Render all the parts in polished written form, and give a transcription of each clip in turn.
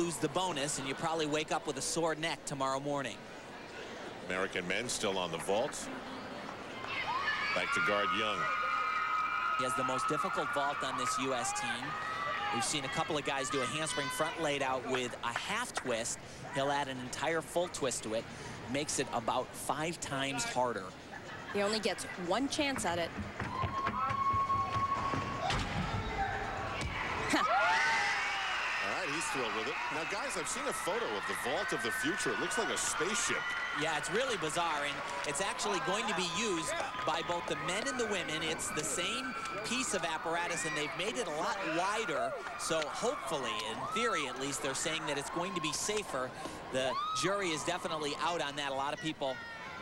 lose the bonus, and you probably wake up with a sore neck tomorrow morning. American men still on the vault. Back to guard Young. He has the most difficult vault on this U.S. team. We've seen a couple of guys do a handspring front laid out with a half twist. He'll add an entire full twist to it. Makes it about 5 times harder. He only gets one chance at it. All right, he's thrilled with it. Now, guys, I've seen a photo of the vault of the future. It looks like a spaceship. Yeah, it's really bizarre, and it's actually going to be used by both the men and the women. It's the same piece of apparatus, and they've made it a lot wider. So hopefully, in theory at least, they're saying that it's going to be safer. The jury is definitely out on that. A lot of people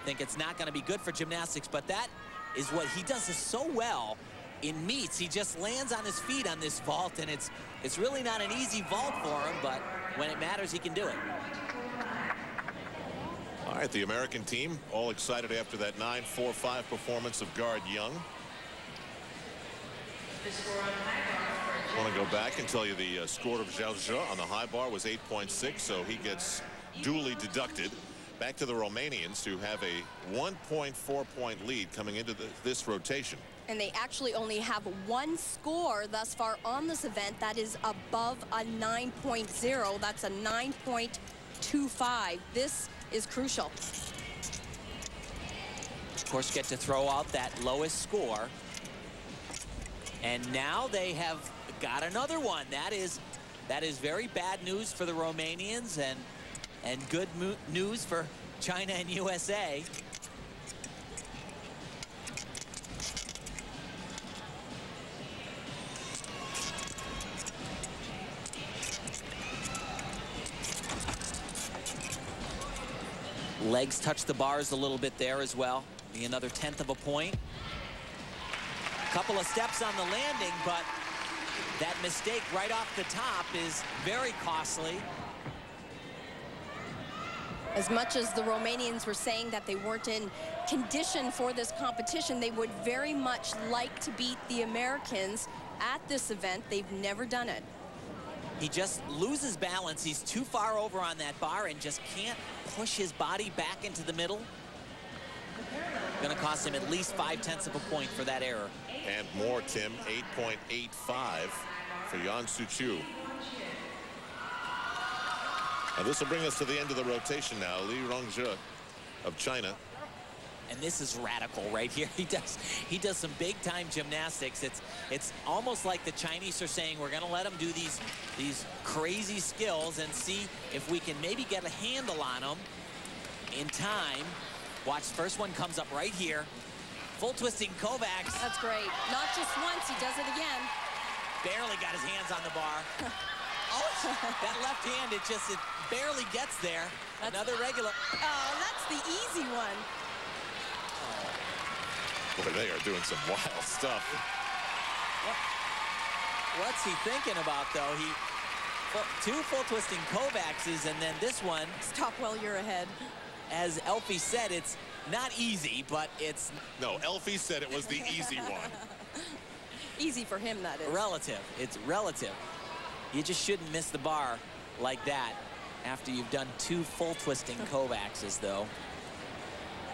think it's not going to be good for gymnastics, but that is what he does so well in meets. He just lands on his feet on this vault, and it's really not an easy vault for him, but when it matters, he can do it. All right, the American team all excited after that 9-4-5 performance of guard Young. I want to go back and tell you the score of Zhang on the high bar was 8.6, so he gets duly deducted. Back to the Romanians, who have a 1.4-point lead coming into this rotation. And they actually only have one score thus far on this event that is above a 9.0. That's a 9.25. This is crucial. Of course, get to throw out that lowest score. And now they have got another one. That is very bad news for the Romanians, and good news for China and USA. Legs touch the bars a little bit there as well. Be another 1/10 of a point. A couple of steps on the landing, but that mistake right off the top is very costly. As much as the Romanians were saying that they weren't in condition for this competition, they would very much like to beat the Americans at this event. They've never done it. He just loses balance. He's too far over on that bar and just can't push his body back into the middle. Going to cost him at least 5/10 of a point for that error. And more, Tim, 8.85 for Suciu. Now this will bring us to the end of the rotation now. Rongjie of China. And this is radical right here. He does some big time gymnastics. It's almost like the Chinese are saying, we're going to let him do these crazy skills and see if we can maybe get a handle on them in time. Watch, first one comes up right here. Full twisting Kovacs. That's great. Not just once, he does it again. Barely got his hands on the bar. Oh, that left hand, it barely gets there. Another regular. Oh, that's the easy one. Boy, they are doing some wild stuff. What's he thinking about, though? Two full twisting Kovacs, and then this one. Stop while you're ahead. As Elfie said, it's not easy, but it's... No, Elfie said it was the easy one. Easy for him, that is. Relative. It's relative. You just shouldn't miss the bar like that after you've done 2 full twisting Kovacs, though.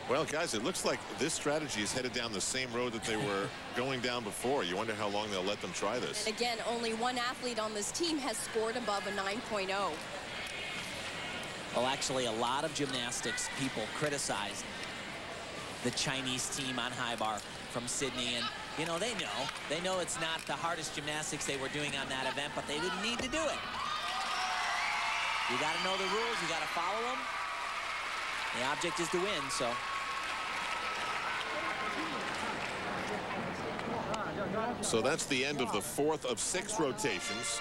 Well, guys, it looks like this strategy is headed down the same road that they were going down before. You wonder how long they'll let them try this. And again, only one athlete on this team has scored above a 9.0. Well, actually, a lot of gymnastics people criticized the Chinese team on high bar from Sydney. And, you know, they know it's not the hardest gymnastics they were doing on that event, but they didn't need to do it. You got to know the rules. You got to follow them. The object is to win, so. So that's the end of the 4th of 6 rotations.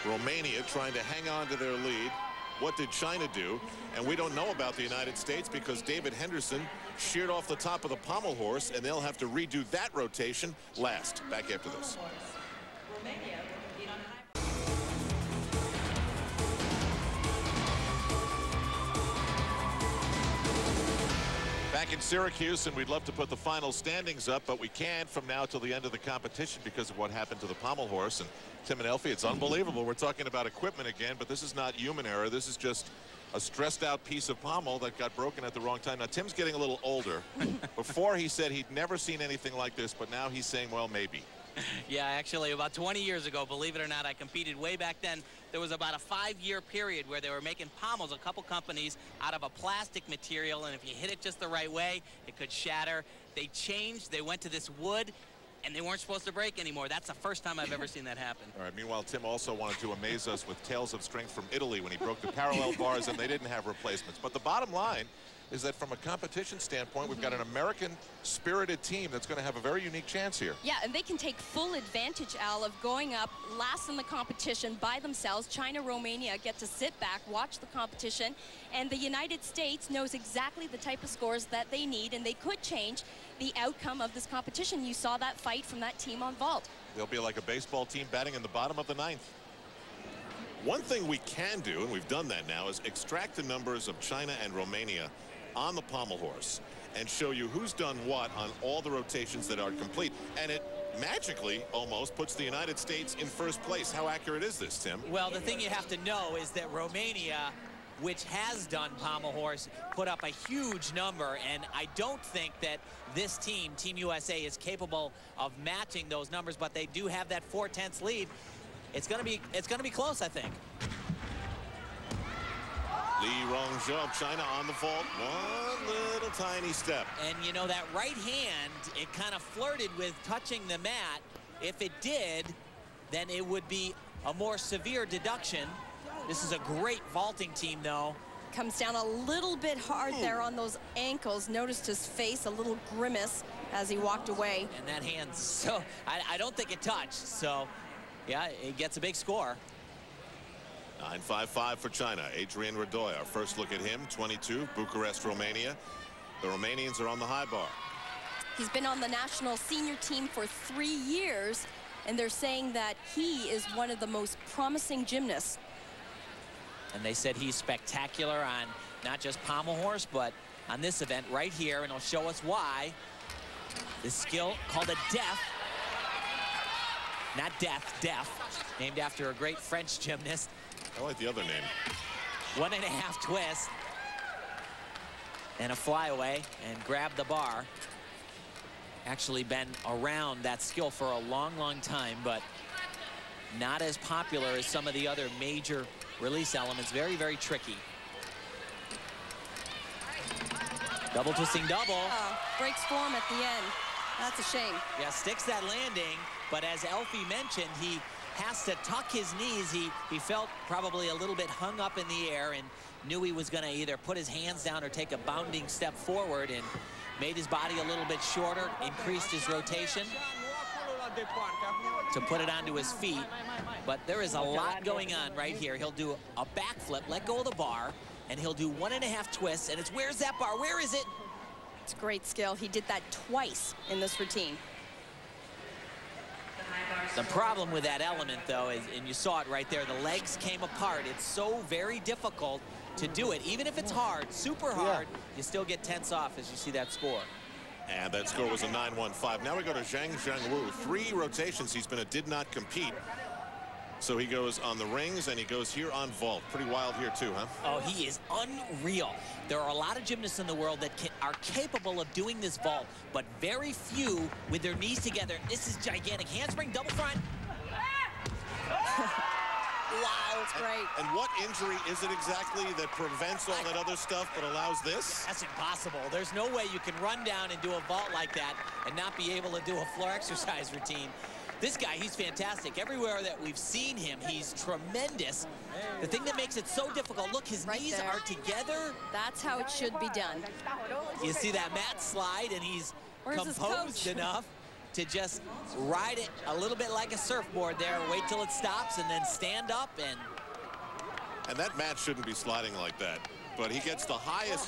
Romania trying to hang on to their lead. What did China do? And we don't know about the United States because David Henderson sheared off the top of the pommel horse, and they'll have to redo that rotation last. Back after this. Back in Syracuse, and we'd love to put the final standings up, but we can't from now till the end of the competition because of what happened to the pommel horse. And Tim and Elfie, it's unbelievable. We're talking about equipment again, but this is not human error. This is just a stressed out piece of pommel that got broken at the wrong time. Now, Tim's getting a little older. Before, he said he'd never seen anything like this, but now he's saying, well, maybe. Yeah, actually, about 20 years ago, believe it or not, I competed way back then. There was about a 5-year period where they were making pommels, a couple companies, out of a plastic material, and if you hit it just the right way, it could shatter. They changed. They went to this wood, and they weren't supposed to break anymore. That's the first time I've ever seen that happen. All right, meanwhile, Tim also wanted to amaze us with tales of strength from Italy when he broke the parallel bars and they didn't have replacements. But the bottom line is that from a competition standpoint, we've got an American-spirited team that's going to have a very unique chance here. Yeah, and they can take full advantage, Al, of going up last in the competition by themselves. China, Romania get to sit back, watch the competition, and the United States knows exactly the type of scores that they need, and they could change the outcome of this competition. You saw that fight from that team on vault. They'll be like a baseball team batting in the bottom of the 9th. One thing we can do, and we've done that now, is extract the numbers of China and Romania on the pommel horse and show you who's done what on all the rotations that are complete. And it magically almost puts the United States in first place. How accurate is this, Tim? Well, the thing you have to know is that Romania, which has done pommel horse, put up a huge number, and I don't think that this team, Team USA, is capable of matching those numbers, but they do have that 4/10 lead. It's gonna be close, I think. Rongjie of China on the vault. One little tiny step. And you know, that right hand, it kind of flirted with touching the mat. If it did, then it would be a more severe deduction. This is a great vaulting team, though. Comes down a little bit hard there on those ankles. Noticed his face, a little grimace as he walked away. And that hand, so I don't think it touched. So, yeah, it gets a big score. 9-5-5 for China. Adrian Radoi, our first look at him, 22, Bucharest, Romania. The Romanians are on the high bar. He's been on the national senior team for 3 years, and they're saying that he is one of the most promising gymnasts. And they said he's spectacular on not just pommel horse, but on this event right here, and he'll show us why. This skill called a deaf, not deaf, deaf, named after a great French gymnast. I like the other name. 1.5 twist and a flyaway and grab the bar. Actually been around that skill for a long time, but not as popular as some of the other major release elements. Very tricky. Double twisting double. Breaks form at the end. That's a shame. Yeah, sticks that landing, but as Elfie mentioned, he has to tuck his knees. He felt probably a little bit hung up in the air and knew he was going to either put his hands down or take a bounding step forward, and made his body a little bit shorter, increased his rotation to put it onto his feet. But there is a lot going on right here. He'll do a backflip, let go of the bar, and he'll do 1.5 twists, and it's, where's that bar? Where is it? It's great skill. He did that twice in this routine. The problem with that element, though, is, and you saw it right there, the legs came apart. It's so very difficult to do it. Even if it's hard, super hard, you still get tense off as you see that score. And that score was a 9-1-5. Now we go to Shangwu. 3 rotations. He's been a did not compete. So he goes on the rings and he goes here on vault. Pretty wild here too, huh? Oh, he is unreal. There are a lot of gymnasts in the world that are capable of doing this vault, but very few with their knees together. This is gigantic. Handspring, double front. Wow, it's great. And what injury is it exactly that prevents all that other stuff but allows this? That's impossible. There's no way you can run down and do a vault like that and not be able to do a floor exercise routine. This guy, he's fantastic. Everywhere that we've seen him, he's tremendous. The thing that makes it so difficult, look, his knees are together. That's how it should be done. You see that mat slide, and he's composed enough to just ride it a little bit like a surfboard there, wait till it stops, and then stand up. And that mat shouldn't be sliding like that, but he gets the highest